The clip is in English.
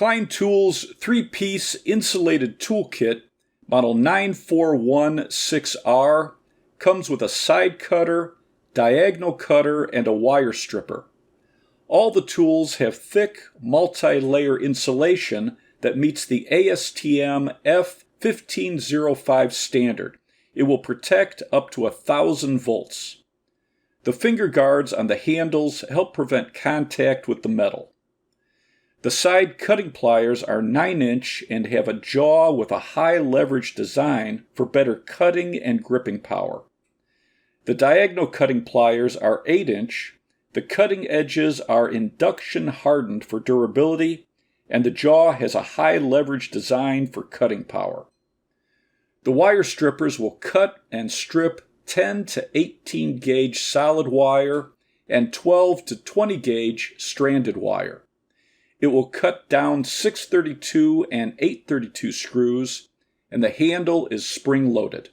Klein Tools 3-piece insulated toolkit, model 9416R, comes with a side cutter, diagonal cutter, and a wire stripper. All the tools have thick, multi-layer insulation that meets the ASTM F1505 standard. It will protect up to 1,000 volts. The finger guards on the handles help prevent contact with the metal. The side cutting pliers are 9-inch and have a jaw with a high leverage design for better cutting and gripping power. The diagonal cutting pliers are 8-inch. The cutting edges are induction hardened for durability, and the jaw has a high leverage design for cutting power. The wire strippers will cut and strip 10 to 18 gauge solid wire and 12 to 20 gauge stranded wire. It will cut down 632 and 832 screws, and the handle is spring-loaded.